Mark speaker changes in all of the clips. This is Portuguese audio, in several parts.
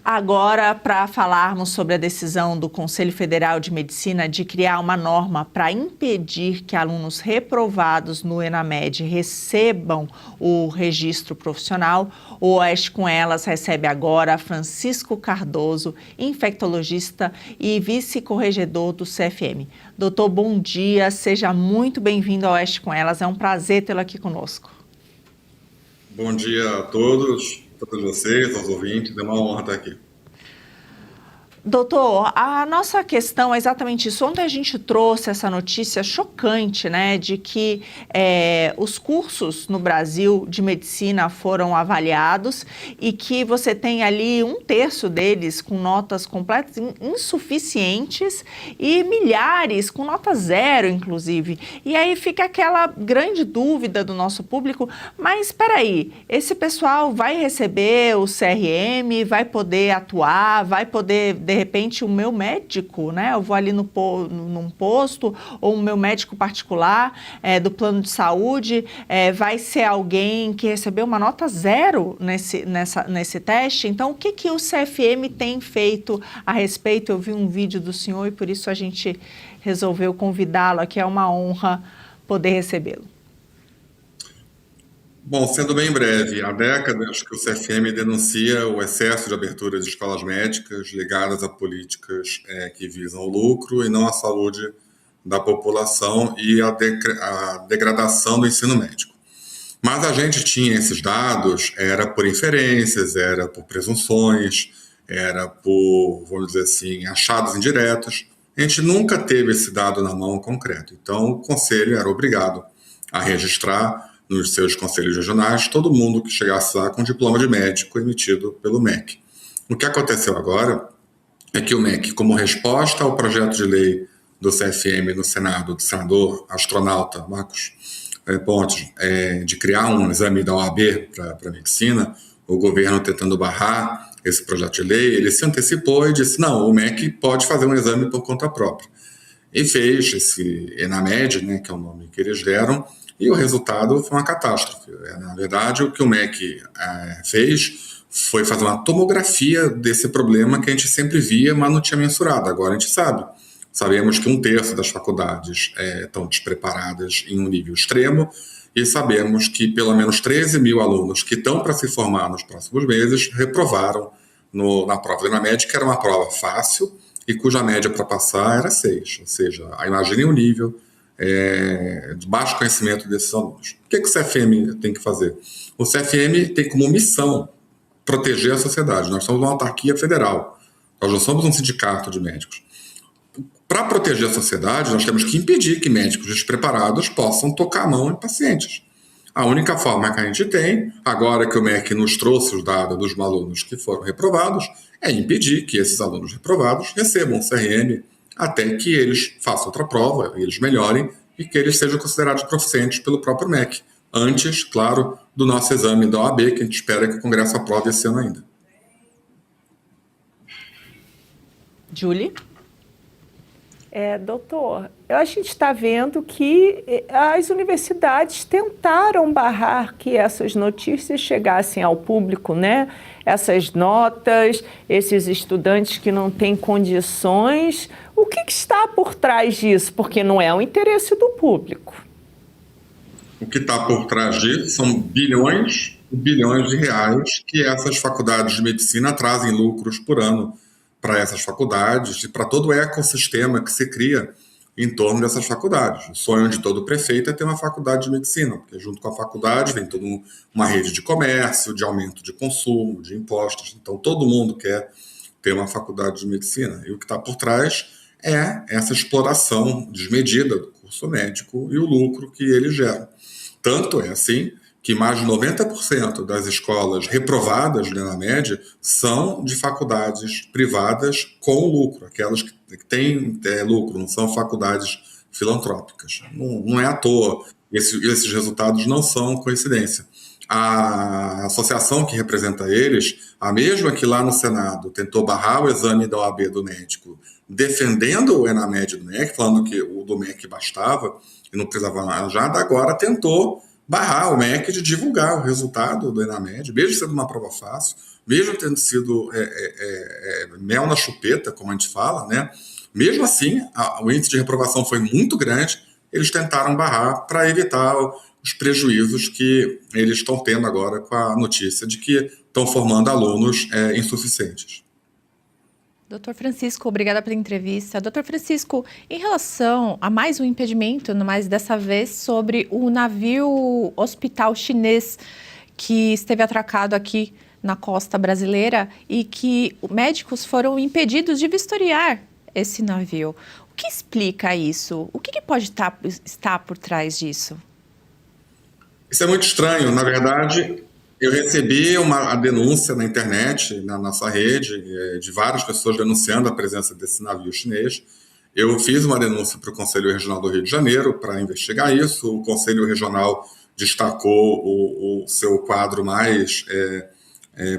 Speaker 1: Agora, para falarmos sobre a decisão do Conselho Federal de Medicina de criar uma norma para impedir que alunos reprovados no ENAMED recebam o registro profissional, o Oeste com Elas recebe agora Francisco Cardoso, infectologista e vice-corregedor do CFM. Doutor, bom dia, seja muito bem-vindo ao Oeste com Elas, é um prazer tê-lo aqui conosco.
Speaker 2: Bom dia a todos vocês, aos ouvintes, é uma honra estar aqui.
Speaker 1: Doutor, a nossa questão é exatamente isso. Ontem a gente trouxe essa notícia chocante, né, de que os cursos no Brasil de medicina foram avaliados e que você tem ali 1/3 deles com notas completas insuficientes e milhares com nota 0, inclusive. E aí fica aquela grande dúvida do nosso público, mas espera aí, esse pessoal vai receber o CRM, vai poder atuar, vai poder, de repente, o meu médico, né? Eu vou ali num posto, ou o meu médico particular do plano de saúde, vai ser alguém que recebeu uma nota 0 nesse teste. Então, o que o CFM tem feito a respeito? Eu vi um vídeo do senhor e por isso a gente resolveu convidá-lo aqui. É uma honra poder recebê-lo.
Speaker 2: Bom, sendo bem breve, há décadas que o CFM denuncia o excesso de abertura de escolas médicas ligadas a políticas que visam o lucro e não a saúde da população e a degradação do ensino médico. Mas a gente tinha esses dados, era por inferências, era por presunções, era por, vamos dizer assim, achados indiretos. A gente nunca teve esse dado na mão concreto. Então, o Conselho era obrigado a registrar nos seus conselhos regionais, todo mundo que chegasse lá com diploma de médico emitido pelo MEC. O que aconteceu agora é que o MEC, como resposta ao projeto de lei do CFM no Senado, do senador astronauta Marcos Pontes, de criar um exame da OAB para medicina, o governo tentando barrar esse projeto de lei, ele se antecipou e disse, não, o MEC pode fazer um exame por conta própria. E fez esse ENAMED, né, que é o nome que eles deram, e o resultado foi uma catástrofe. Na verdade, o que o MEC fez foi fazer uma tomografia desse problema que a gente sempre via, mas não tinha mensurado. Agora a gente sabe. Sabemos que 1/3 das faculdades estão despreparadas em um nível extremo e sabemos que pelo menos 13 mil alunos que estão para se formar nos próximos meses reprovaram na prova do ENAMED, que era uma prova fácil e cuja média para passar era 6. Ou seja, imaginem o nível de baixo conhecimento desses alunos. O que o CFM tem que fazer? O CFM tem como missão proteger a sociedade. Nós somos uma autarquia federal. Nós não somos um sindicato de médicos. Para proteger a sociedade, nós temos que impedir que médicos despreparados possam tocar a mão em pacientes. A única forma que a gente tem, agora que o MEC nos trouxe os dados dos alunos que foram reprovados, é impedir que esses alunos reprovados recebam o CRM até que eles façam outra prova, eles melhorem e que eles sejam considerados proficientes pelo próprio MEC. Antes, claro, do nosso exame da OAB, que a gente espera que o Congresso aprove esse ano ainda.
Speaker 1: Julie?
Speaker 3: Doutor, a gente está vendo que as universidades tentaram barrar que essas notícias chegassem ao público, né? Essas notas, esses estudantes que não têm condições. O que está por trás disso? Porque não é o interesse do público.
Speaker 2: O que está por trás disso são bilhões e bilhões de reais que essas faculdades de medicina trazem lucros por ano para essas faculdades e para todo o ecossistema que se cria em torno dessas faculdades. O sonho de todo prefeito é ter uma faculdade de medicina, porque junto com a faculdade vem toda uma rede de comércio, de aumento de consumo, de impostos. Então todo mundo quer ter uma faculdade de medicina. E o que está por trás é essa exploração desmedida do curso médico e o lucro que ele gera. Tanto é assim que mais de 90% das escolas reprovadas na média são de faculdades privadas com lucro, aquelas que têm lucro, não são faculdades filantrópicas. Não é à toa, esses resultados não são coincidência. A associação que representa eles, a mesma que lá no Senado tentou barrar o exame da OAB do médico, defendendo o ENAMED do MEC, falando que o do MEC bastava e não precisava nada, agora tentou barrar o MEC de divulgar o resultado do ENAMED, mesmo sendo uma prova fácil, mesmo tendo sido mel na chupeta, como a gente fala, né? Mesmo assim, o índice de reprovação foi muito grande, eles tentaram barrar para evitar os prejuízos que eles estão tendo agora com a notícia de que estão formando alunos insuficientes.
Speaker 4: Doutor Francisco, obrigada pela entrevista. Doutor Francisco, em relação a mais um impedimento, mas dessa vez sobre o navio hospital chinês que esteve atracado aqui na costa brasileira e que médicos foram impedidos de vistoriar esse navio. O que explica isso? O que pode estar por trás disso?
Speaker 2: Isso é muito estranho. Na verdade, eu recebi a denúncia na internet, na nossa rede, de várias pessoas denunciando a presença desse navio chinês. Eu fiz uma denúncia para o Conselho Regional do Rio de Janeiro para investigar isso. O Conselho Regional destacou o seu quadro mais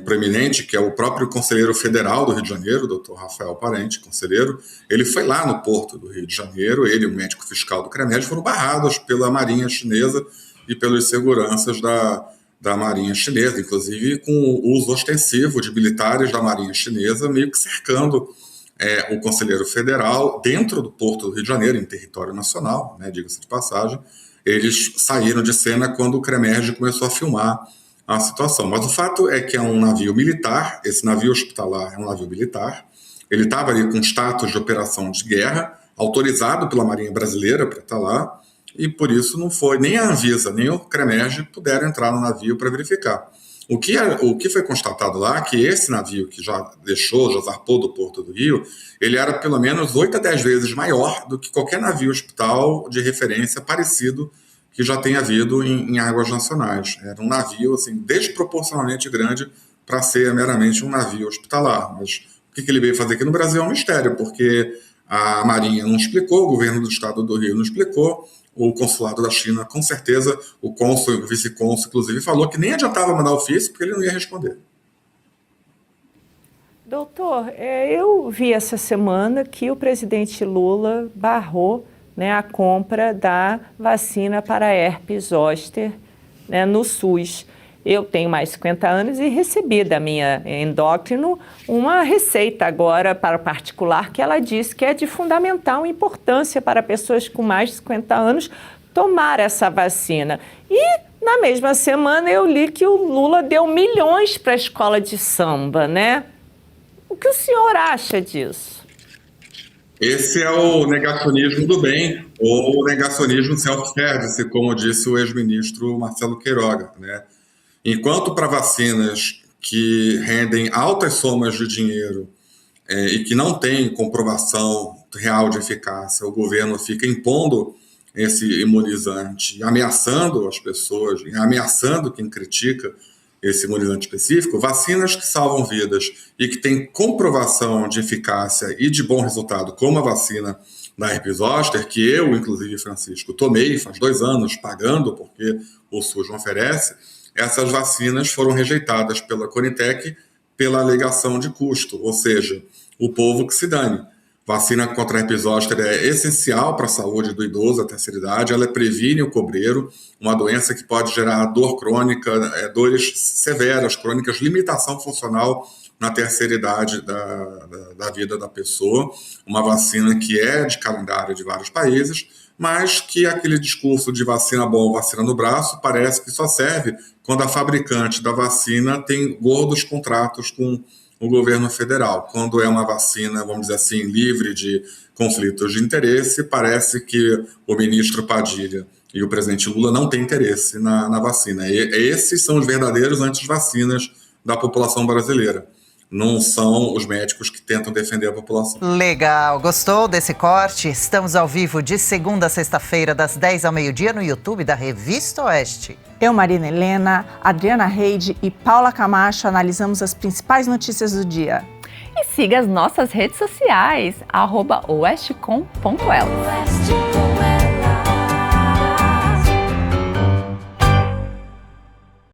Speaker 2: proeminente, que é o próprio Conselheiro Federal do Rio de Janeiro, o Dr. Rafael Parente, conselheiro. Ele foi lá no porto do Rio de Janeiro, ele e o médico fiscal do CREMED foram barrados pela Marinha Chinesa e pelos seguranças da Marinha Chinesa, inclusive com o uso ostensivo de militares da Marinha Chinesa, meio que cercando o Conselheiro Federal dentro do Porto do Rio de Janeiro, em território nacional, né, diga-se de passagem. Eles saíram de cena quando o CREMERG começou a filmar a situação. Mas o fato é que é um navio militar, esse navio hospitalar é um navio militar, ele estava ali com status de operação de guerra, autorizado pela Marinha Brasileira para estar lá, e por isso não foi, nem a Anvisa, nem o CREMERG puderam entrar no navio para verificar. O que foi constatado lá, que esse navio que já zarpou do Porto do Rio, ele era pelo menos 8 a 10 vezes maior do que qualquer navio hospital de referência parecido que já tenha havido em águas nacionais. Era um navio assim, desproporcionalmente grande para ser meramente um navio hospitalar. Mas o que ele veio fazer aqui no Brasil é um mistério, porque a Marinha não explicou, o governo do estado do Rio não explicou, o consulado da China, com certeza, o cônsul, o vice-cônsul, inclusive, falou que nem adiantava mandar ofício, porque ele não ia responder.
Speaker 3: Doutor, eu vi essa semana que o presidente Lula barrou, né, a compra da vacina para herpes zoster, né, no SUS. Eu tenho mais de 50 anos e recebi da minha endócrino uma receita agora para particular que ela diz que é de fundamental importância para pessoas com mais de 50 anos tomar essa vacina. E na mesma semana eu li que o Lula deu milhões para a escola de samba, né? O que o senhor acha disso?
Speaker 2: Esse é o negacionismo do bem, ou o negacionismo self-service, como disse o ex-ministro Marcelo Queiroga, né? Enquanto para vacinas que rendem altas somas de dinheiro e que não têm comprovação real de eficácia, o governo fica impondo esse imunizante, ameaçando as pessoas, ameaçando quem critica esse imunizante específico, vacinas que salvam vidas e que têm comprovação de eficácia e de bom resultado, como a vacina da herpes zoster, que eu, inclusive, Francisco, tomei faz 2 anos, pagando, porque o SUS não oferece. Essas vacinas foram rejeitadas pela Conitec pela alegação de custo, ou seja, o povo que se dane. Vacina contra a herpes zoster é essencial para a saúde do idoso, a terceira idade, ela previne o cobreiro, uma doença que pode gerar dor crônica, dores severas, crônicas, limitação funcional na terceira idade da vida da pessoa. Uma vacina que é de calendário de vários países, mas que aquele discurso de vacina bom, vacina no braço, parece que só serve quando a fabricante da vacina tem gordos contratos com o governo federal. Quando é uma vacina, vamos dizer assim, livre de conflitos de interesse, parece que o ministro Padilha e o presidente Lula não têm interesse na vacina. E esses são os verdadeiros anti-vacinas da população brasileira. Não são os médicos que tentam defender a população.
Speaker 5: Legal. Gostou desse corte? Estamos ao vivo de segunda a sexta-feira, das 10 ao meio-dia, no YouTube da Revista Oeste.
Speaker 1: Eu, Marina Helena, Adriana Reide e Paula Camacho analisamos as principais notícias do dia.
Speaker 4: E siga as nossas redes sociais, @oestcom.el.